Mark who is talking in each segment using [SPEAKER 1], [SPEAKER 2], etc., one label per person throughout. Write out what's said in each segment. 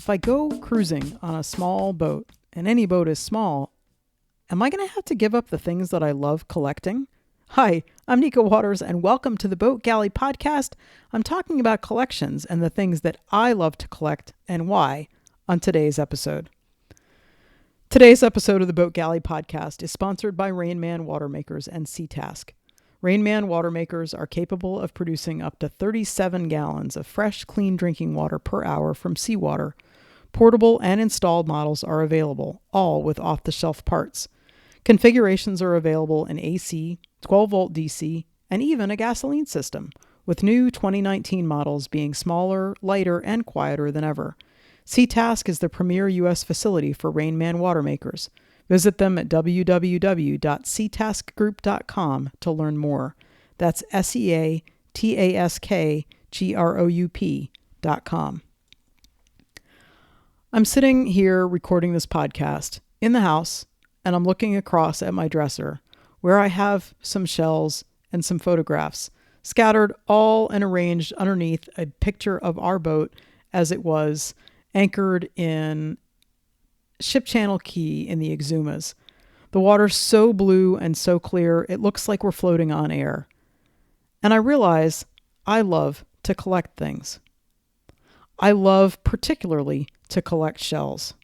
[SPEAKER 1] If I go cruising on a small boat, and any boat is small, am I going to have to give up the things that I love collecting? Hi, I'm Nico Waters, and welcome to the Boat Galley Podcast. I'm talking about collections and the things that I love to collect and why on today's episode. Today's episode of the Boat Galley Podcast is sponsored by Rainman Watermakers and SeaTask. Rainman Watermakers are capable of producing up to 37 gallons of fresh, clean drinking water per hour from seawater. Portable and installed models are available, all with off-the-shelf parts. Configurations are available in AC, 12-volt DC, and even a gasoline system, with new 2019 models being smaller, lighter, and quieter than ever. SeaTask is the premier U.S. facility for Rainman Watermakers. Visit them at www.seataskgroup.com to learn more. That's SeataskGroup.com. I'm sitting here recording this podcast in the house, and I'm looking across at my dresser, where I have some shells and some photographs scattered all and arranged underneath a picture of our boat as it was anchored in Ship Channel Key in the Exumas. The water's so blue and so clear, it looks like we're floating on air. And I realize I love to collect things. I love particularly to collect shells.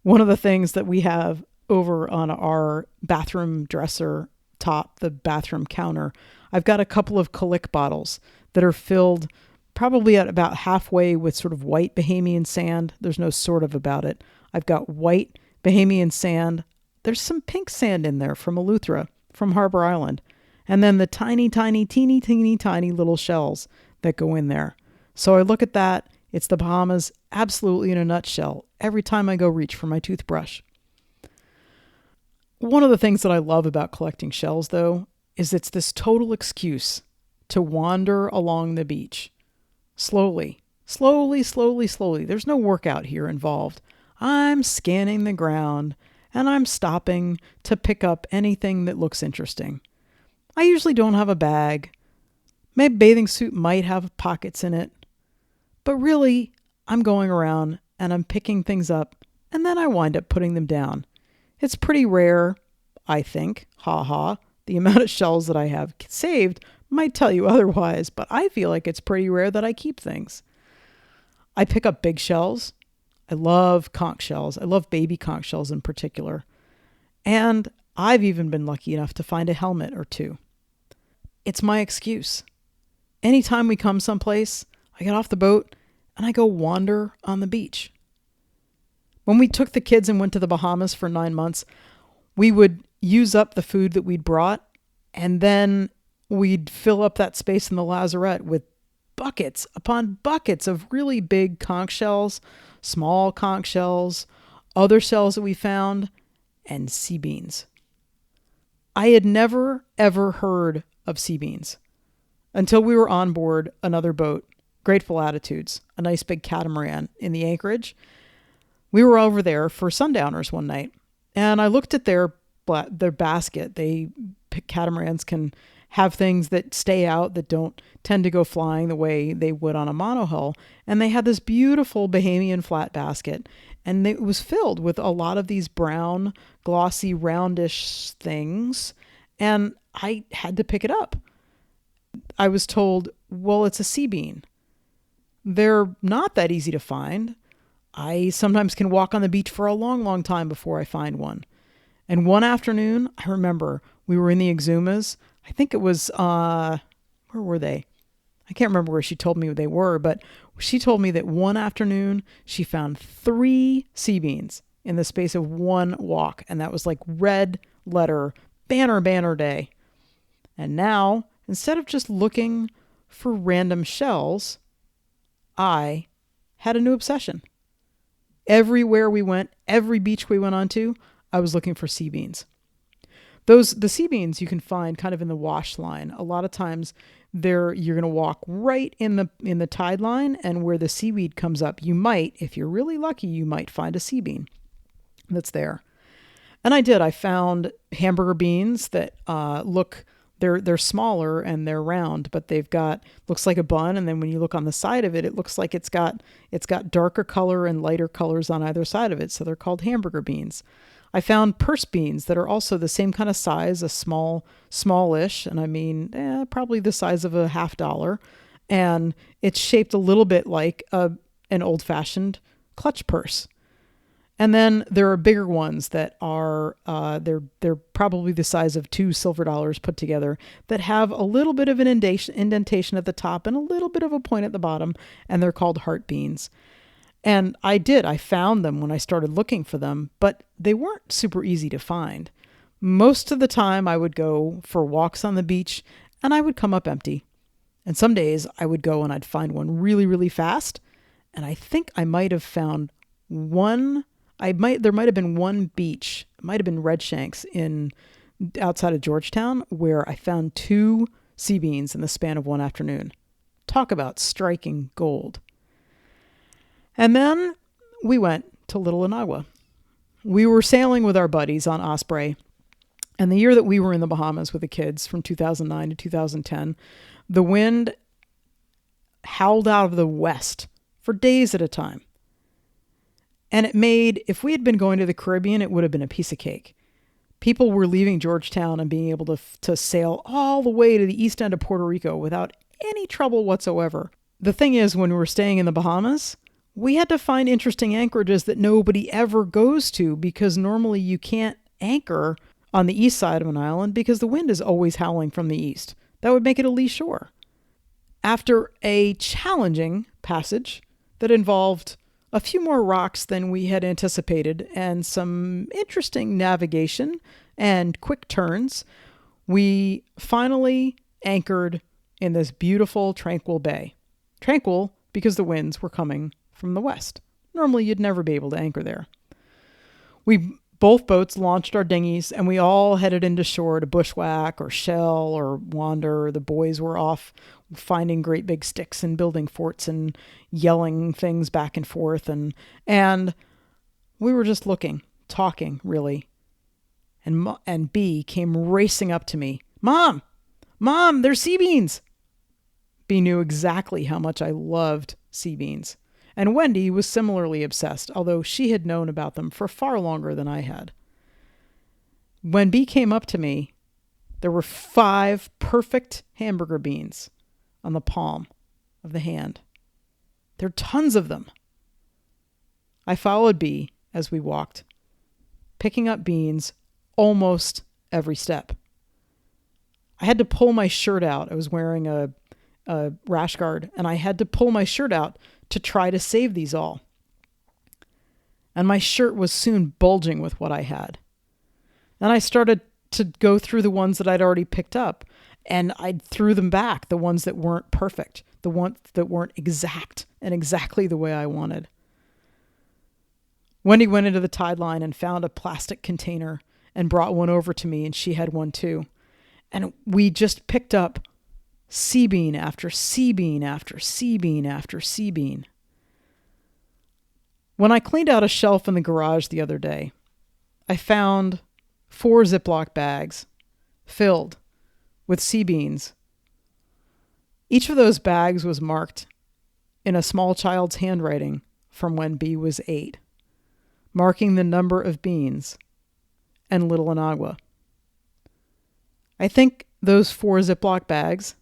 [SPEAKER 1] One of the things that we have over on our bathroom dresser top, the bathroom counter, I've got a couple of Kalik bottles that are filled probably at about halfway with sort of white Bahamian sand. There's no sort of about it. I've got white Bahamian sand. There's some pink sand in there from Eleuthera, from Harbor Island. And then the teeny, tiny little shells that go in there. So I look at that. It's the Bahamas, absolutely in a nutshell, every time I go reach for my toothbrush. One of the things that I love about collecting shells, though, is it's this total excuse to wander along the beach. Slowly. There's no workout here involved. I'm scanning the ground, and I'm stopping to pick up anything that looks interesting. I usually don't have a bag. My bathing suit might have pockets in it. But really, I'm going around, and I'm picking things up, and then I wind up putting them down. It's pretty rare, I think, the amount of shells that I have saved might tell you otherwise, but I feel like it's pretty rare that I keep things. I pick up big shells. I love conch shells. I love baby conch shells in particular. And I've even been lucky enough to find a helmet or two. It's my excuse. Anytime we come someplace, I get off the boat and I go wander on the beach. When we took the kids and went to the Bahamas for 9 months, we would use up the food that we'd brought, and then we'd fill up that space in the lazarette with buckets upon buckets of really big conch shells, small conch shells, other shells that we found, and sea beans. I had never, ever heard of sea beans until we were on board another boat, Grateful Attitudes, a nice big catamaran in the anchorage. We were over there for sundowners one night, and I looked at their basket. Catamarans can have things that stay out that don't tend to go flying the way they would on a monohull. And they had this beautiful Bahamian flat basket, and it was filled with a lot of these brown, glossy, roundish things. And I had to pick it up. I was told, well, it's a sea bean. They're not that easy to find. I sometimes can walk on the beach for a long, long time before I find one. And one afternoon, I remember we were in the Exumas. I think it was, where were they? I can't remember where she told me they were, but she told me that one afternoon she found 3 sea beans in the space of one walk. And that was like red letter, banner day. And now, instead of just looking for random shells, I had a new obsession. Everywhere we went, every beach we went onto, I was looking for sea beans. The sea beans you can find kind of in the wash line. A lot of times you're going to walk right in the tide line, and where the seaweed comes up, you might, if you're really lucky, you might find a sea bean that's there. And I did. I found hamburger beans that They're smaller and they're round, but they've got, looks like a bun, and then when you look on the side of it, it looks like it's got darker color and lighter colors on either side of it. So they're called hamburger beans. I found purse beans that are also the same kind of size, a smallish, and I mean probably the size of a $50, and it's shaped a little bit like an old-fashioned clutch purse. And then there are bigger ones that are they're probably the size of two silver dollars put together, that have a little bit of an indentation at the top and a little bit of a point at the bottom, and they're called heart beans. And I found them when I started looking for them, but they weren't super easy to find. Most of the time I would go for walks on the beach and I would come up empty. And some days I would go and I'd find one really, really fast. And I think I might have found one. There might have been one beach, it might have been Redshanks outside of Georgetown, where I found 2 sea beans in the span of one afternoon. Talk about striking gold. And then we went to Little Inagua. We were sailing with our buddies on Osprey. And the year that we were in the Bahamas with the kids, from 2009 to 2010, the wind howled out of the west for days at a time. And it made, if we had been going to the Caribbean, it would have been a piece of cake. People were leaving Georgetown and being able to sail all the way to the east end of Puerto Rico without any trouble whatsoever. The thing is, when we were staying in the Bahamas, we had to find interesting anchorages that nobody ever goes to, because normally you can't anchor on the east side of an island because the wind is always howling from the east. That would make it a lee shore. After a challenging passage that involved a few more rocks than we had anticipated and some interesting navigation and quick turns, we finally anchored in this beautiful, tranquil bay. Tranquil because the winds were coming from the west. Normally, you'd never be able to anchor there. Both boats launched our dinghies, and we all headed into shore to bushwhack or shell or wander. The boys were off finding great big sticks and building forts and yelling things back and forth. And we were just looking, talking, really. And B came racing up to me. Mom, there's sea beans. B knew exactly how much I loved sea beans. And Wendy was similarly obsessed, although she had known about them for far longer than I had. When B came up to me, there were 5 perfect hamburger beans on the palm of the hand. There are tons of them. I followed B as we walked, picking up beans almost every step. I had to pull my shirt out. I was wearing a rash guard, and I had to pull my shirt out to try to save these all. And my shirt was soon bulging with what I had. And I started to go through the ones that I'd already picked up, and I threw them back, the ones that weren't perfect, the ones that weren't exact and exactly the way I wanted. Wendy went into the tide line and found a plastic container and brought one over to me, and she had one too. And we just picked up sea bean after sea bean after sea bean after sea bean. When I cleaned out a shelf in the garage the other day, I found 4 Ziploc bags filled with sea beans. Each of those bags was marked in a small child's handwriting from when B was 8, marking the number of beans and Little Inagua. I think those 4 Ziploc bags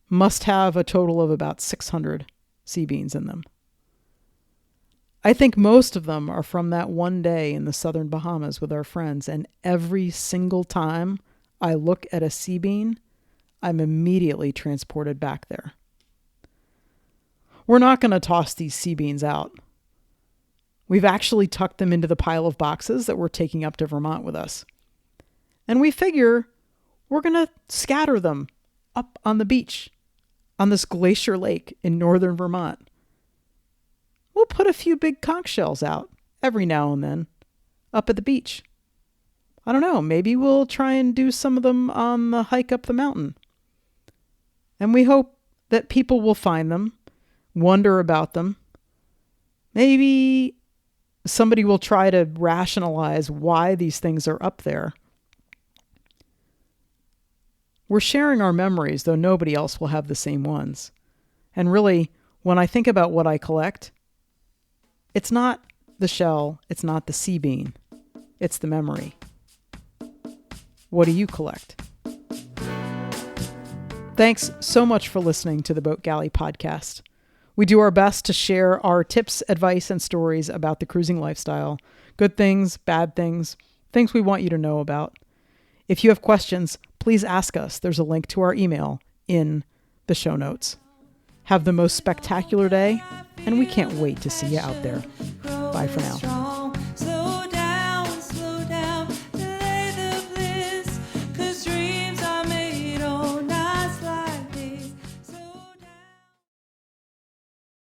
[SPEAKER 1] must have a total of about 600 sea beans in them. I think most of them are from that one day in the southern Bahamas with our friends, and every single time I look at a sea bean, I'm immediately transported back there. We're not going to toss these sea beans out. We've actually tucked them into the pile of boxes that we're taking up to Vermont with us. And we figure we're going to scatter them up on the beach on this glacier lake in northern Vermont. We'll put a few big conch shells out every now and then up at the beach. I don't know, maybe we'll try and do some of them on the hike up the mountain. And we hope that people will find them, wonder about them. Maybe somebody will try to rationalize why these things are up there. We're sharing our memories, though nobody else will have the same ones. And really, when I think about what I collect, it's not the shell, it's not the sea bean, it's the memory. What do you collect? Thanks so much for listening to the Boat Galley podcast. We do our best to share our tips, advice, and stories about the cruising lifestyle. Good things, bad things, things we want you to know about. If you have questions, please ask us. There's a link to our email in the show notes. Have the most spectacular day, and we can't wait to see you out there. Bye for now.